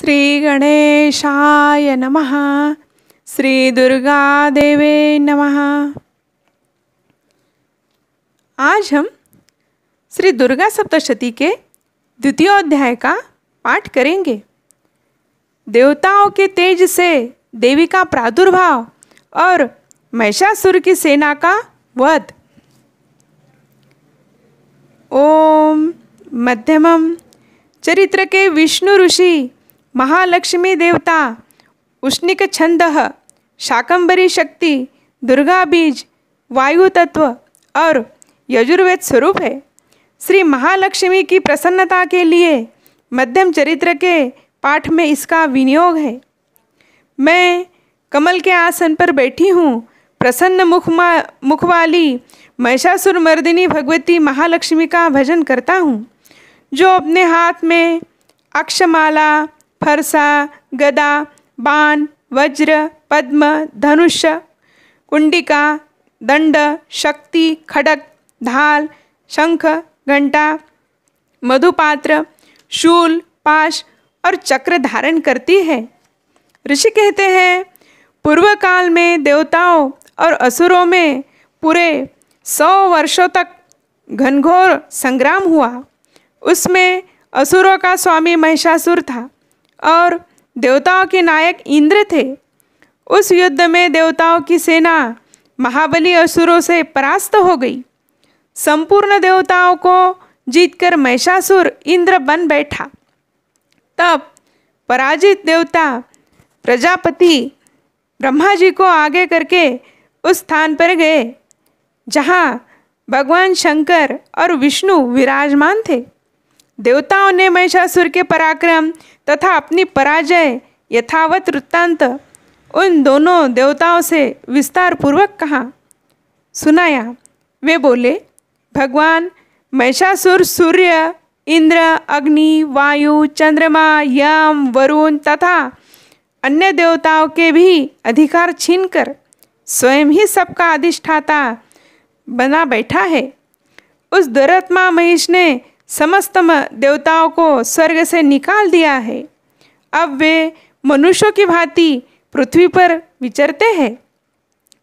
श्री गणेशाय नमः। श्री दुर्गा देवे नमः। आज हम श्री दुर्गा सप्तशती के द्वितीय अध्याय का पाठ करेंगे। देवताओं के तेज से देवी का प्रादुर्भाव और महिषासुर की सेना का वध। ओम मध्यमम। चरित्र के विष्णु ऋषि, महालक्ष्मी देवता, उष्णिक छंदः, शाकंभरी शक्ति, दुर्गा बीज, वायु तत्व और यजुर्वेद स्वरूप है। श्री महालक्ष्मी की प्रसन्नता के लिए मध्यम चरित्र के पाठ में इसका विनियोग है। मैं कमल के आसन पर बैठी हूँ। प्रसन्न मुख वाली महिषासुर मर्दिनी भगवती महालक्ष्मी का भजन करता हूँ, जो अपने हाथ में अक्षमाला, फरसा, गदा, बाण, वज्र, पद्म, धनुष, कुंडिका, दंड, शक्ति, खड्ग, ढाल, शंख, घंटा, मधुपात्र, शूल, पाश और चक्र धारण करती है। ऋषि कहते हैं, पूर्व काल में देवताओं और असुरों में पूरे 100 वर्षों तक घनघोर संग्राम हुआ। उसमें असुरों का स्वामी महिषासुर था और देवताओं के नायक इंद्र थे। उस युद्ध में देवताओं की सेना महाबली असुरों से परास्त हो गई। संपूर्ण देवताओं को जीतकर महिषासुर इंद्र बन बैठा। तब पराजित देवता प्रजापति ब्रह्मा जी को आगे करके उस स्थान पर गए जहाँ भगवान शंकर और विष्णु विराजमान थे। देवताओं ने महिषासुर के पराक्रम तथा अपनी पराजय यथावत वृत्तांत उन दोनों देवताओं से विस्तार पूर्वक कहा, सुनाया। वे बोले, भगवान महिषासुर सूर्य, इंद्र, अग्नि, वायु, चंद्रमा, यम, वरुण तथा अन्य देवताओं के भी अधिकार छीनकर स्वयं ही सबका अधिष्ठाता बना बैठा है। उस दुरात्मा महिष ने समस्त देवताओं को स्वर्ग से निकाल दिया है। अब वे मनुष्यों की भांति पृथ्वी पर विचरते हैं।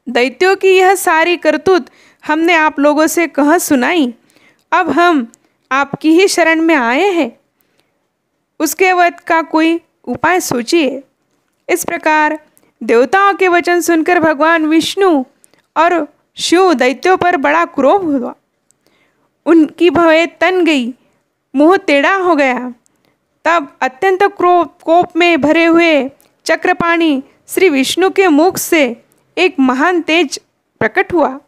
दैत्यों की यह सारी करतूत हमने आप लोगों से कह सुनाई। अब हम आपकी ही शरण में आए हैं। उसके वध का कोई उपाय सोचिए। इस प्रकार देवताओं के वचन सुनकर भगवान विष्णु और शिव दैत्यों पर बड़ा क्रोध हुआ। उनकी भवें तन गई, मुंह टेढ़ा हो गया। तब अत्यंत कोप में भरे हुए चक्रपाणी श्री विष्णु के मुख से एक महान तेज प्रकट हुआ।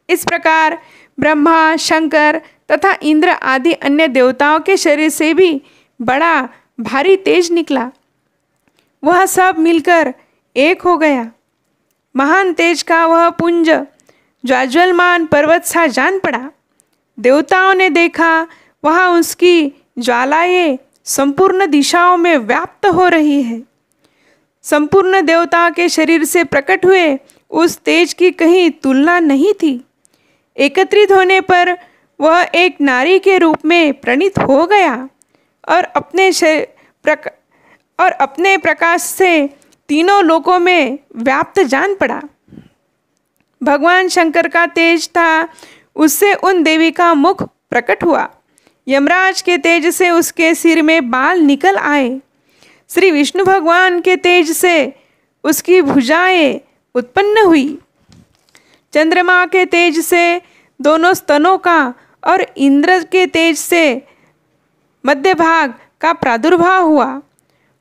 इस प्रकार ब्रह्मा, शंकर तथा इंद्र आदि अन्य देवताओं के शरीर से भी बड़ा भारी तेज निकला। वह सब मिलकर एक हो गया। महान तेज का वह पुंज ज्वाज्वलमान पर्वत सा जान पड़ा। देवताओं ने देखा, वहाँ उसकी ज्वालाएं संपूर्ण दिशाओं में व्याप्त हो रही है। संपूर्ण देवताओं के शरीर से प्रकट हुए उस तेज की कहीं तुलना नहीं थी। एकत्रित होने पर वह एक नारी के रूप में प्रणीत हो गया और अपने प्रकाश से तीनों लोकों में व्याप्त जान पड़ा। भगवान शंकर का तेज था, उससे उन देवी का मुख प्रकट हुआ। यमराज के तेज से उसके सिर में बाल निकल आए। श्री विष्णु भगवान के तेज से उसकी भुजाएं उत्पन्न हुई। चंद्रमा के तेज से दोनों स्तनों का और इंद्र के तेज से मध्य भाग का प्रादुर्भाव हुआ।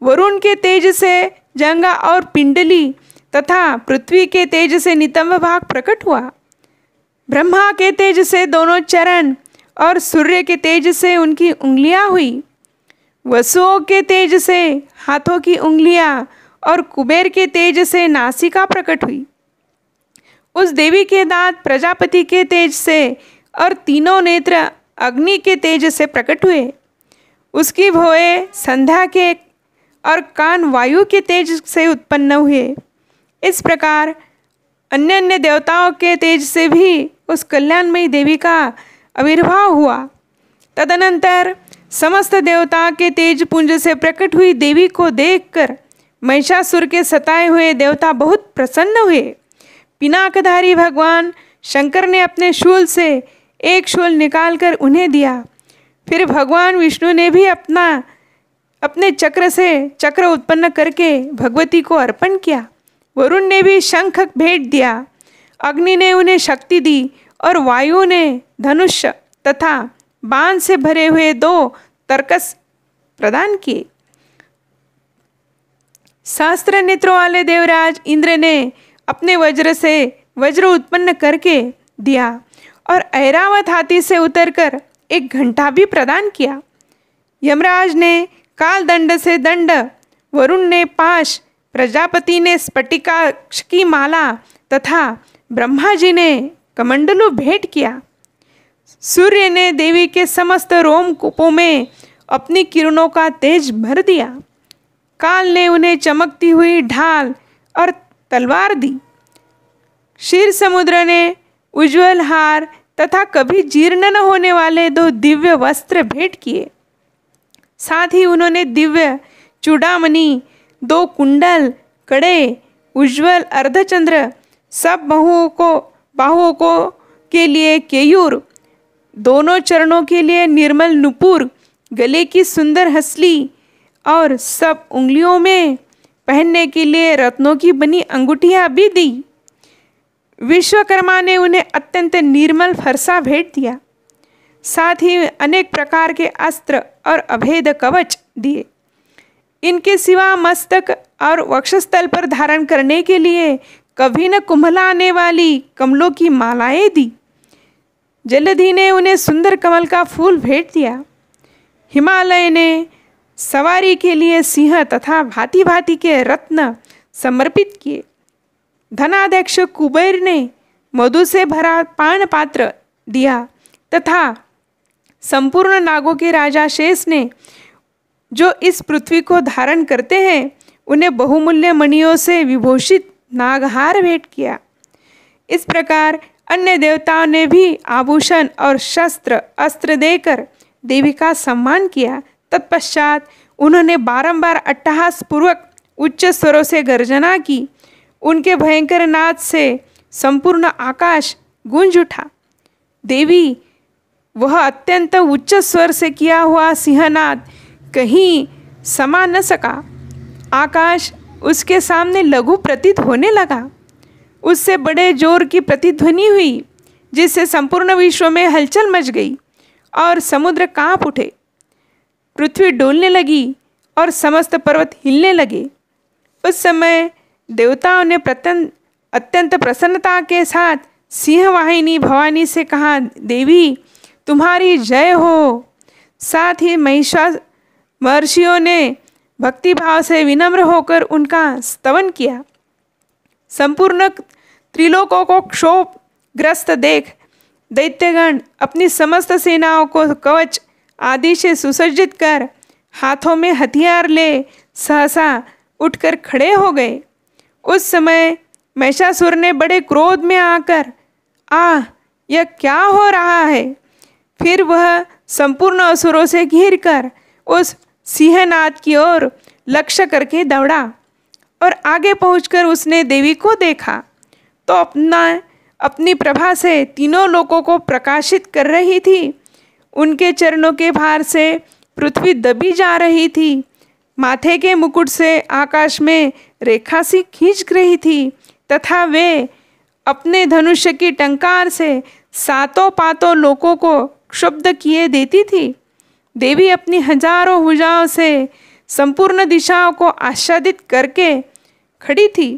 वरुण के तेज से जंगा और पिंडली तथा पृथ्वी के तेज से नितंब भाग प्रकट हुआ। ब्रह्मा के तेज से दोनों चरण और सूर्य के तेज से उनकी उंगलियां हुई। वसुओं के तेज से हाथों की उंगलियां और कुबेर के तेज से नासिका प्रकट हुई। उस देवी के दांत प्रजापति के तेज से और तीनों नेत्र अग्नि के तेज से प्रकट हुए। उसकी भौएं संध्या के और कान वायु के तेज से उत्पन्न हुए। इस प्रकार अन्य अन्य देवताओं के तेज से भी उस कल्याणमयी देवी का आविर्भाव हुआ। तदनंतर समस्त देवता के तेज पुंज से प्रकट हुई देवी को देखकर महिषासुर के सताए हुए देवता बहुत प्रसन्न हुए। पिनाकधारी भगवान शंकर ने अपने शूल से एक शूल निकालकर उन्हें दिया। फिर भगवान विष्णु ने भी अपने चक्र से चक्र उत्पन्न करके भगवती को अर्पण किया। वरुण ने भी शंख भेंट दिया। अग्नि ने उन्हें शक्ति दी और वायु ने धनुष तथा बाण से भरे हुए 2 तरकस प्रदान किए। सहस्त्र नेत्रों वाले देवराज इंद्र ने अपने वज्र से वज्र उत्पन्न करके दिया और ऐरावत हाथी से उतरकर एक घंटा भी प्रदान किया। यमराज ने काल दंड से दंड, वरुण ने पाश, प्रजापति ने स्फटिकाक्ष की माला तथा ब्रह्मा जी ने कमंडलू भेंट किया। सूर्य ने देवी के समस्त रोमकूपों में अपनी किरणों का तेज भर दिया। काल ने उन्हें चमकती हुई ढाल और तलवार दी। क्षीर समुद्र ने उज्ज्वल हार तथा कभी जीर्ण न होने वाले 2 दिव्य वस्त्र भेंट किए। साथ ही उन्होंने दिव्य चूड़ामणि, 2 कुंडल, कड़े, उज्ज्वल अर्धचंद्र, सब बाहुओं को के लिए केयूर, दोनों चरणों के लिए निर्मल नुपुर, गले की सुंदर हसली और सब उंगलियों में पहनने के लिए रत्नों की बनी अंगूठियां भी दी। विश्वकर्मा ने उन्हें अत्यंत निर्मल फरसा भेंट दिया। साथ ही अनेक प्रकार के अस्त्र और अभेद कवच दिए। इनके सिवा मस्तक और वक्षस्थल पर धारण करने के लिए कभी न कुम्हलाने वाली कमलों की मालाएं दी। जलधि ने उन्हें सुंदर कमल का फूल भेंट दिया। हिमालय ने सवारी के लिए सिंह तथा भांति भांति के रत्न समर्पित किए। धनाध्यक्ष कुबेर ने मधु से भरा पान पात्र दिया तथा संपूर्ण नागों के राजा शेष ने, जो इस पृथ्वी को धारण करते हैं, उन्हें बहुमूल्य मणियों से विभूषित नागहार भेंट किया। इस प्रकार अन्य देवताओं ने भी आभूषण और शस्त्र अस्त्र देकर देवी का सम्मान किया। तत्पश्चात उन्होंने बारंबार अट्टहास पूर्वक उच्च स्वरों से गर्जना की। उनके भयंकर नाद से संपूर्ण आकाश गूंज उठा। देवी वह अत्यंत उच्च स्वर से किया हुआ सिंहनाद कहीं समा न सका। आकाश उसके सामने लघु प्रतीत होने लगा। उससे बड़े जोर की प्रतिध्वनि हुई, जिससे संपूर्ण विश्व में हलचल मच गई और समुद्र कांप उठे। पृथ्वी डोलने लगी और समस्त पर्वत हिलने लगे। उस समय देवताओं ने अत्यंत प्रसन्नता के साथ सिंहवाहिनी भवानी से कहा, देवी तुम्हारी जय हो। साथ ही महर्षियों ने भक्तिभाव से विनम्र होकर उनका स्तवन किया। संपूर्ण त्रिलोकों को क्षोभग्रस्त देख दैत्यगण अपनी समस्त सेनाओं को कवच आदि से सुसज्जित कर हाथों में हथियार ले सहसा उठकर खड़े हो गए। उस समय महिषासुर ने बड़े क्रोध में आकर, यह क्या हो रहा है? फिर वह संपूर्ण असुरों से घिरकर उस सिंहनाद की ओर लक्ष्य करके दौड़ा और आगे पहुंचकर उसने देवी को देखा तो अपनी प्रभा से तीनों लोकों को प्रकाशित कर रही थी। उनके चरणों के भार से पृथ्वी दबी जा रही थी। माथे के मुकुट से आकाश में रेखा सी खींच रही थी तथा वे अपने धनुष्य की टंकार से सातों पातों लोकों को क्षुब्ध किए देती थी। देवी अपनी हजारों भुजाओं से संपूर्ण दिशाओं को आच्छादित करके खड़ी थी।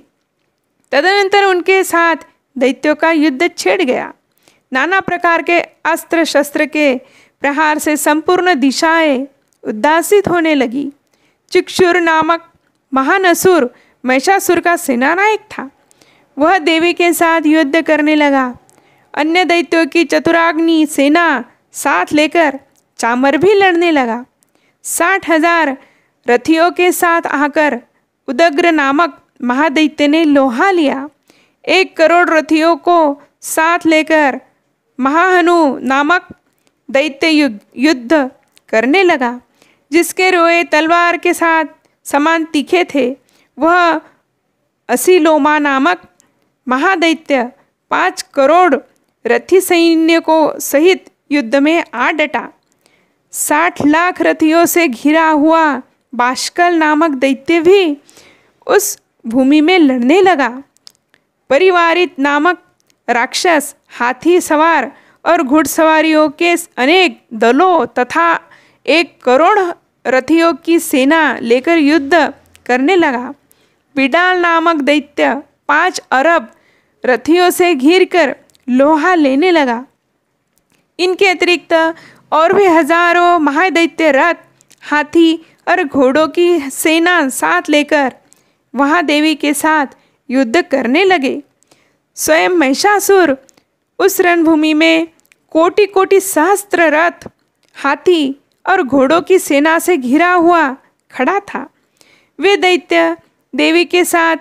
तदनंतर उनके साथ दैत्यों का युद्ध छिड़ गया। नाना प्रकार के अस्त्र शस्त्र के प्रहार से संपूर्ण दिशाएं उद्दासित होने लगी। चिक्षुर नामक महान असुर महिषासुर का सेनानायक था। वह देवी के साथ युद्ध करने लगा। अन्य दैत्यों की चतुराग्नि सेना साथ लेकर चामर भी लड़ने लगा। 60,000 रथियों के साथ आकर उदग्र नामक महादैत्य ने लोहा लिया। 1 करोड़ रथियों को साथ लेकर महाहनु नामक दैत्य युद्ध करने लगा। जिसके रोए तलवार के साथ समान तीखे थे, वह असीलोमा नामक महादैत्य 5 करोड़ रथी सैन्य को सहित युद्ध में आ डटा। 60 लाख रथियों से घिरा हुआ बाष्कल नामक दैत्य भी उस भूमि में लड़ने लगा। परिवारित नामक राक्षस हाथी सवार और घुड़सवारियों के अनेक दलों तथा 1 करोड़ रथियों की सेना लेकर युद्ध करने लगा। बिडाल नामक दैत्य 5 अरब रथियों से घिरकर लोहा लेने लगा। इनके अतिरिक्त और भी हजारों महादैत्य रथ, हाथी और घोड़ों की सेना साथ लेकर वहाँ देवी के साथ युद्ध करने लगे। स्वयं महिषासुर उस रणभूमि में कोटि कोटि सहस्त्र रथ, हाथी और घोड़ों की सेना से घिरा हुआ खड़ा था। वे दैत्य देवी के साथ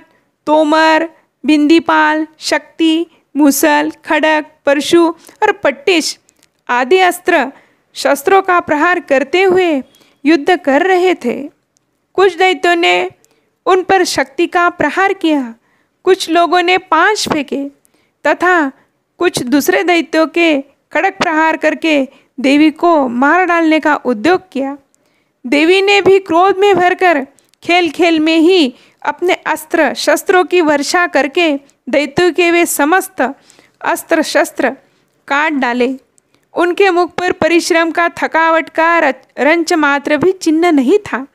तोमर, बिंदीपाल, शक्ति, मूसल, खड़ग, परशु और पट्टिश आदि अस्त्र शस्त्रों का प्रहार करते हुए युद्ध कर रहे थे। कुछ दैत्यों ने उन पर शक्ति का प्रहार किया, कुछ लोगों ने पांच फेंके तथा कुछ दूसरे दैत्यों के कड़क प्रहार करके देवी को मार डालने का उद्योग किया। देवी ने भी क्रोध में भरकर खेल खेल में ही अपने अस्त्र शस्त्रों की वर्षा करके दैत्यों के वे समस्त अस्त्र शस्त्र काट डाले। उनके मुख पर परिश्रम का, थकावट का रंच मात्र भी चिन्ह नहीं था।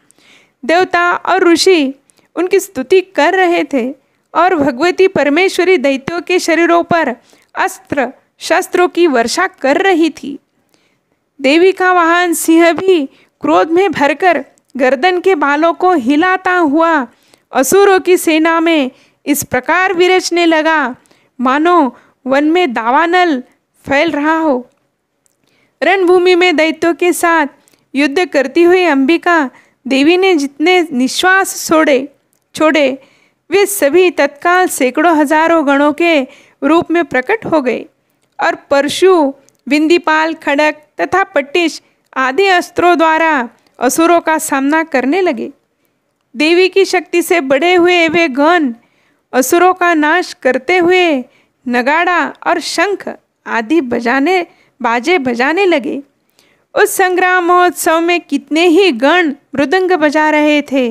देवता और ऋषि उनकी स्तुति कर रहे थे और भगवती परमेश्वरी दैत्यों के शरीरों पर अस्त्र शस्त्रों की वर्षा कर रही थी। देवी का वाहन सिंह भी क्रोध में भरकर गर्दन के बालों को हिलाता हुआ असुरों की सेना में इस प्रकार विरचने लगा मानो वन में दावानल फैल रहा हो। रणभूमि में दैत्यों के साथ युद्ध करती हुई अंबिका देवी ने जितने निश्वास छोड़े वे सभी तत्काल सैकड़ों हजारों गणों के रूप में प्रकट हो गए और परशु, बिंदीपाल, खड़क तथा पट्टिश आदि अस्त्रों द्वारा असुरों का सामना करने लगे। देवी की शक्ति से बढ़े हुए वे गण असुरों का नाश करते हुए नगाड़ा और शंख आदि बाजे बजाने लगे। उस संग्राम महोत्सव में कितने ही गण मृदंग बजा रहे थे।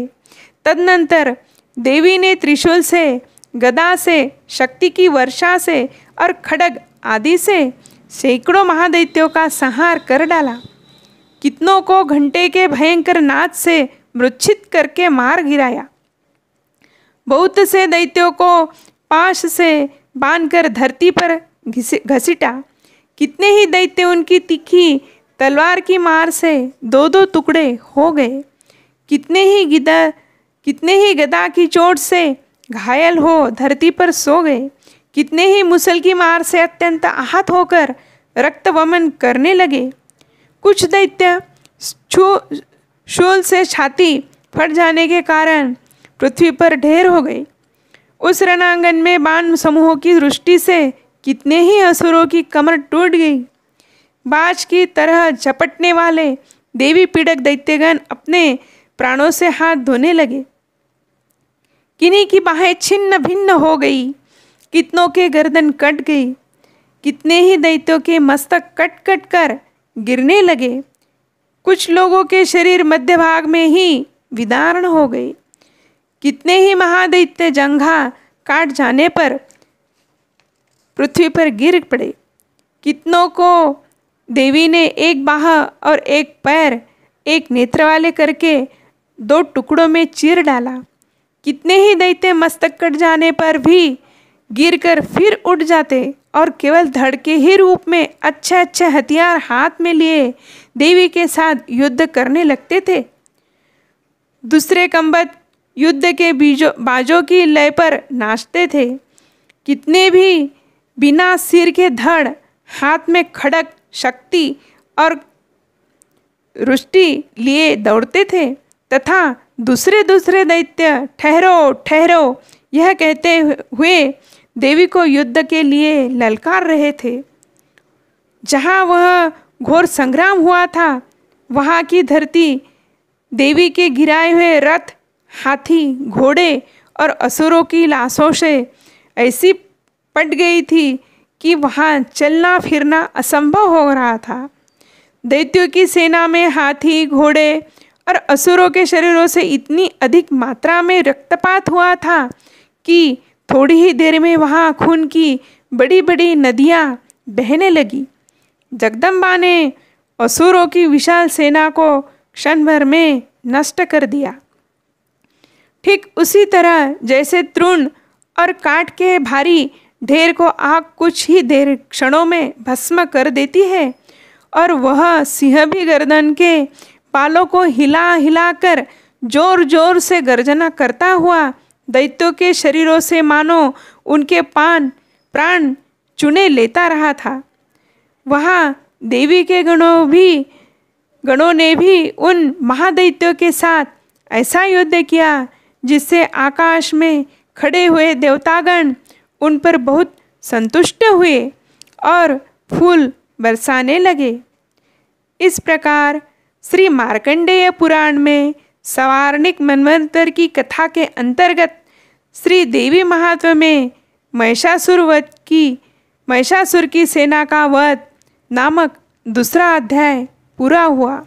तदनंतर देवी ने त्रिशूल से, गदा से, शक्ति की वर्षा से और खड्ग आदि से सैकड़ों महादैत्यों का संहार कर डाला। कितनों को घंटे के भयंकर नाद से मूर्छित करके मार गिराया। बहुत से दैत्यों को पाश से बांधकर धरती पर घसीटा। कितने ही दैत्य उनकी तीखी तलवार की मार से दो दो टुकड़े हो गए। कितने ही गदा की चोट से घायल हो धरती पर सो गए। कितने ही मुसल की मार से अत्यंत आहत होकर रक्त वमन करने लगे। कुछ दैत्य शूल से छाती फट जाने के कारण पृथ्वी पर ढेर हो गए। उस रणांगन में बाण समूहों की दृष्टि से कितने ही असुरों की कमर टूट गई। बाज की तरह झपटने वाले देवी पीड़क दैत्यगण अपने प्राणों से हाथ धोने लगे। किन्हीं की बाहें छिन्न भिन्न हो गई, कितनों के गर्दन कट गई। कितने ही दैत्यों के मस्तक कट कट कर गिरने लगे। कुछ लोगों के शरीर मध्य भाग में ही विदारण हो गए। कितने ही महादैत्य जंघा काट जाने पर पृथ्वी पर गिर पड़े। कितनों को देवी ने एक बाह और एक पैर, एक नेत्र वाले करके 2 टुकड़ों में चीर डाला। कितने ही दैत्य मस्तक कट जाने पर भी गिरकर फिर उठ जाते और केवल धड़ के ही रूप में अच्छे अच्छे हथियार हाथ में लिए देवी के साथ युद्ध करने लगते थे। दूसरे कंबत युद्ध के बाजों की लय पर नाचते थे। कितने भी बिना सिर के धड़, हाथ में खड़क, शक्ति और रुष्टि लिए दौड़ते थे तथा दूसरे दैत्य ठहरो ठहरो यह कहते हुए देवी को युद्ध के लिए ललकार रहे थे। जहाँ वह घोर संग्राम हुआ था वहाँ की धरती देवी के गिराए हुए रथ, हाथी, घोड़े और असुरों की लाशों से ऐसी पट गई थी कि वहाँ चलना फिरना असंभव हो रहा था। दैत्यों की सेना में हाथी, घोड़े और असुरों के शरीरों से इतनी अधिक मात्रा में रक्तपात हुआ था कि थोड़ी ही देर में वहाँ खून की बड़ी बड़ी नदियाँ बहने लगी। जगदम्बा ने असुरों की विशाल सेना को क्षण भर में नष्ट कर दिया। ठीक उसी तरह जैसे तृण और काठ के भारी ढेर को आग कुछ ही देर क्षणों में भस्म कर देती है, और वह सिंह भी गर्दन के बालों को हिला हिलाकर जोर जोर से गर्जना करता हुआ दैत्यों के शरीरों से मानो उनके प्राण चुने लेता रहा था। वहाँ देवी के गणों ने भी उन महादैत्यों के साथ ऐसा युद्ध किया जिससे आकाश में खड़े हुए देवतागण उन पर बहुत संतुष्ट हुए और फूल बरसाने लगे। इस प्रकार श्री मार्कंडेय पुराण में सवार्णिक मनवंतर की कथा के अंतर्गत श्री देवी महात्म्य में महिषासुर की सेना का वध नामक दूसरा अध्याय पूरा हुआ।